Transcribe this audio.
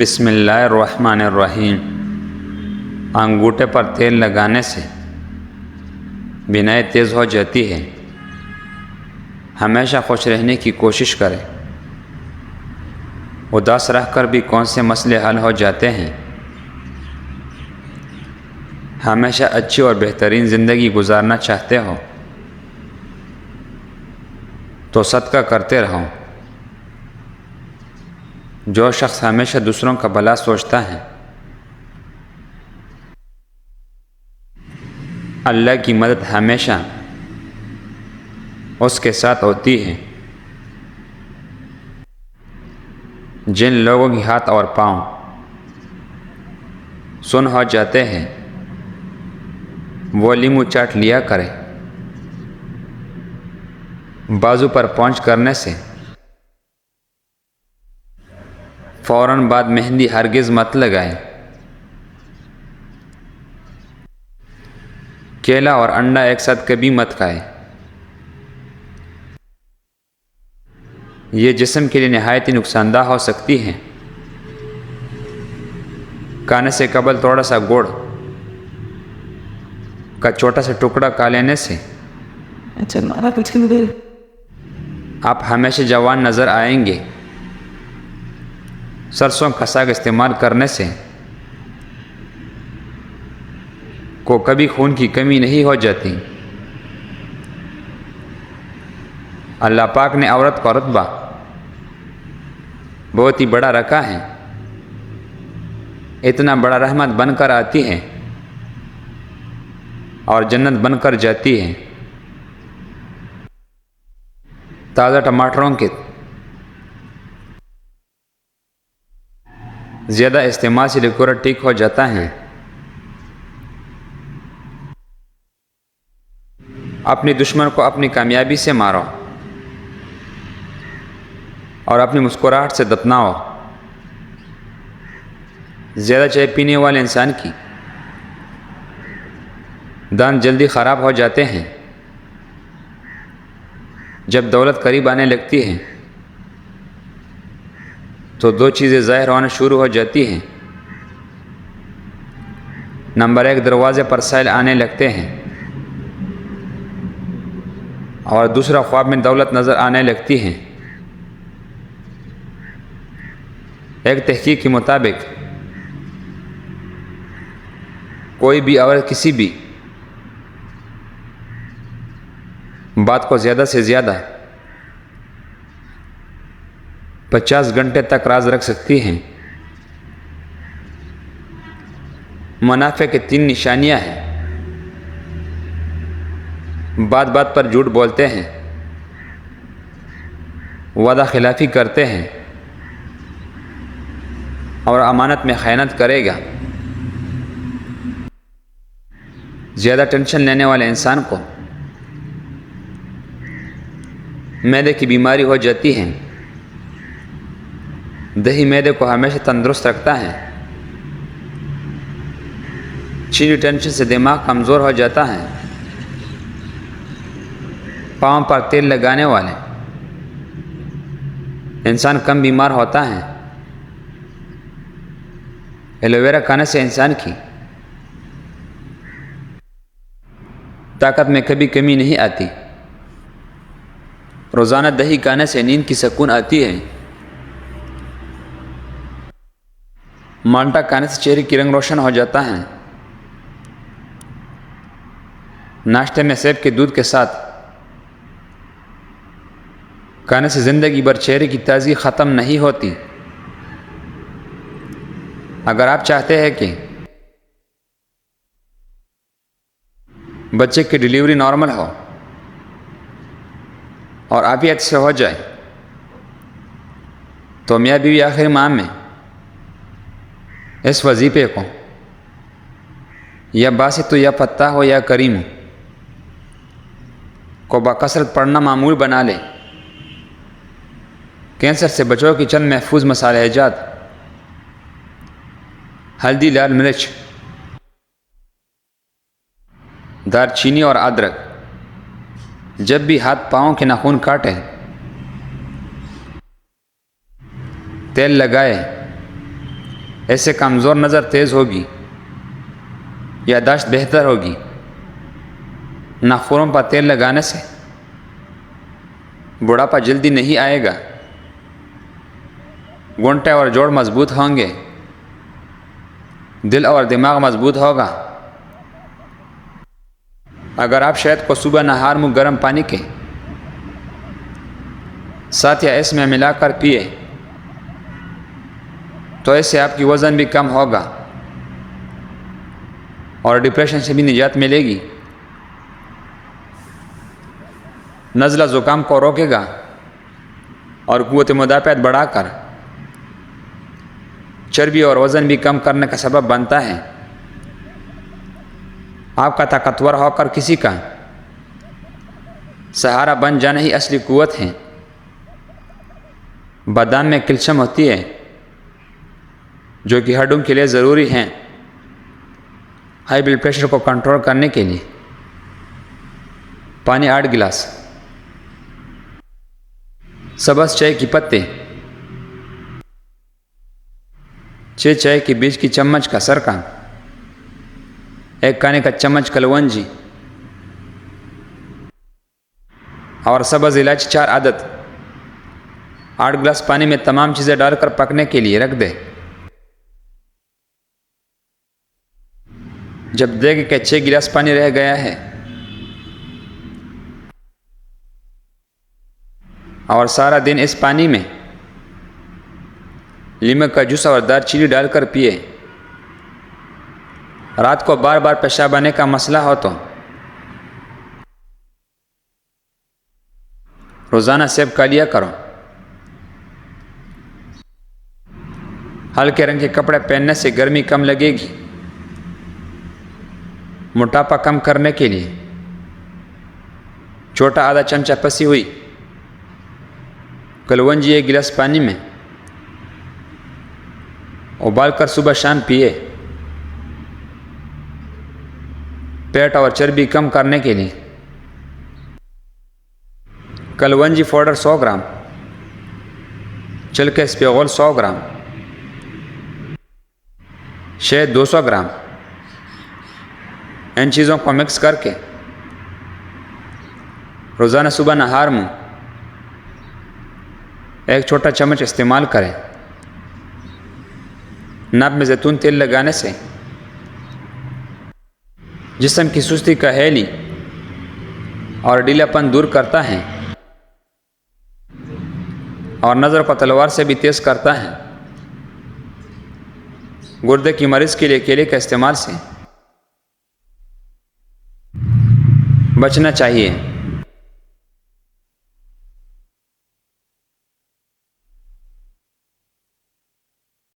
بسم اللہ الرحمن الرحیم۔ انگوٹھے پر تیل لگانے سے بینائی تیز ہو جاتی ہے۔ ہمیشہ خوش رہنے کی کوشش کریں۔ اداس رہ کر بھی کون سے مسئلے حل ہو جاتے ہیں۔ ہمیشہ اچھی اور بہترین زندگی گزارنا چاہتے ہو تو صدقہ کرتے رہو۔ جو شخص ہمیشہ دوسروں کا بھلا سوچتا ہے اللہ کی مدد ہمیشہ اس کے ساتھ ہوتی ہے۔ جن لوگوں کے ہاتھ اور پاؤں سن ہو جاتے ہیں وہ لیمو چاٹ لیا کرے۔ بازو پر پونچھ کرنے سے فوراً بعد مہندی ہرگز مت لگائے۔ کیلا اور انڈا ایک ساتھ کبھی مت کھائے۔ یہ جسم کے لیے نہایت ہی نقصان دہ ہو سکتی ہے۔ کھانے سے قبل تھوڑا سا گڑ کا چھوٹا سا ٹکڑا کھا لینے سے آپ ہمیشہ جوان نظر آئیں گے۔ سرسوں کا ساگ استعمال کرنے سے کو کبھی خون کی کمی نہیں ہو جاتی۔ اللہ پاک نے عورت کا رتبہ بہت ہی بڑا رکھا ہے۔ اتنا بڑا رحمت بن کر آتی ہے اور جنت بن کر جاتی ہے۔ تازہ ٹماٹروں کے زیادہ استعمال سے لیکورا ٹھیک ہو جاتا ہے۔ اپنے دشمن کو اپنی کامیابی سے مارو اور اپنی مسکراہٹ سے دفناؤ۔ زیادہ چائے پینے والے انسان کی دانت جلدی خراب ہو جاتے ہیں۔ جب دولت قریب آنے لگتی ہے تو دو چیزیں ظاہر ہونا شروع ہو جاتی ہیں۔ نمبر 1، دروازے پر سائل آنے لگتے ہیں، اور دوسرا، خواب میں دولت نظر آنے لگتی ہے۔ ایک تحقیق کے مطابق کوئی بھی عورت کسی بھی بات کو زیادہ سے زیادہ 50 گھنٹے تک راز رکھ سکتی ہیں۔ منافع کی 3 نشانیاں ہیں۔ بات بات پر جھوٹ بولتے ہیں، وعدہ خلافی کرتے ہیں اور امانت میں خیانت کرے گا۔ زیادہ ٹینشن لینے والے انسان کو معدے کی بیماری ہو جاتی ہے۔ دہی معدے کو ہمیشہ تندرست رکھتا ہے۔ چینی ٹینشن سے دماغ کمزور ہو جاتا ہے۔ پاؤں پر تیل لگانے والے انسان کم بیمار ہوتا ہے۔ ایلو ویرا کھانے سے انسان کی طاقت میں کبھی کمی نہیں آتی۔ روزانہ دہی کھانے سے نیند کی سکون آتی ہے۔ مالٹا کھانے سے چہرے کی رنگ روشن ہو جاتا ہے۔ ناشتے میں سیب کے دودھ کے ساتھ کھانے سے زندگی بھر چہرے کی تازگی ختم نہیں ہوتی۔ اگر آپ چاہتے ہیں کہ بچے کی ڈیلیوری نارمل ہو اور عافیت سے ہو جائے تو میاں بیوی آخری ماہ میں اس وظیفے کو یا باسط یا فتح ہو یا کریم کو بکثرت پڑھنا معمول بنا لے۔ کینسر سے بچوں کی چند محفوظ مصالحہ جات: ہلدی، لال مرچ، دار چینی اور ادرک۔ جب بھی ہاتھ پاؤں کے ناخن کاٹیں تیل لگائے ایسے کمزور نظر تیز ہوگی، یادداشت بہتر ہوگی۔ ناخنوں پر تیل لگانے سے بڑھاپا جلدی نہیں آئے گا، گھنٹے اور جوڑ مضبوط ہوں گے، دل اور دماغ مضبوط ہوگا۔ اگر آپ شہد کو صبح نہار منہ گرم پانی کے ساتھ یا اس میں ملا کر پیے تو اس سے آپ کی وزن بھی کم ہوگا اور ڈپریشن سے بھی نجات ملے گی۔ نزلہ زکام کو روکے گا اور قوت مدافعت بڑھا کر چربی اور وزن بھی کم کرنے کا سبب بنتا ہے۔ آپ کا طاقتور ہو کر کسی کا سہارا بن جانا ہی اصلی قوت ہے۔ بادام میں کیلشیم ہوتی ہے جو کہ ہڈوں کے لیے ضروری ہیں ہائی بلڈ پریشر کو کنٹرول کرنے کے لیے۔ پانی 8 گلاس۔ سبز چائے کی پتے، 6 چائے کے بیج کی چمچ کا سرکہ، 1 کھانے کا چمچ کلونجی اور سبز الائچی 4 عدد۔ 8 گلاس پانی میں تمام چیزیں ڈال کر پکنے کے لیے رکھ دیں۔ جب دیکھیں کہ 6 گلاس پانی رہ گیا ہے اور سارا دن اس پانی میں لیموں کا جوس اور دار چینی ڈال کر پیے۔ رات کو بار بار پیشاب آنے کا مسئلہ ہو تو روزانہ سیب کھا لیا کرو۔ ہلکے رنگ کے کپڑے پہننے سے گرمی کم لگے گی۔ موٹاپا کم کرنے کے لیے چھوٹا آدھا چمچہ پسی ہوئی کلونجی 1 گلاس پانی میں ابال کر صبح شام پیے۔ پیٹ اور چربی کم کرنے کے لیے کلونجی پاؤڈر 100 گرام، چلکے اسپیغول 100 گرام، شہد 200 گرام۔ ان چیزوں کو مکس کر کے روزانہ صبح نہار منہ 1 چھوٹا چمچ استعمال کریں۔ ناک میں زیتون تیل لگانے سے جسم کی سستی کا ہیلی اور ڈھیلا پن دور کرتا ہے اور نظر کو تلوار سے بھی تیز کرتا ہے۔ گردے کی مریض کے لیے کیلے کا استعمال سے بچنا چاہیے۔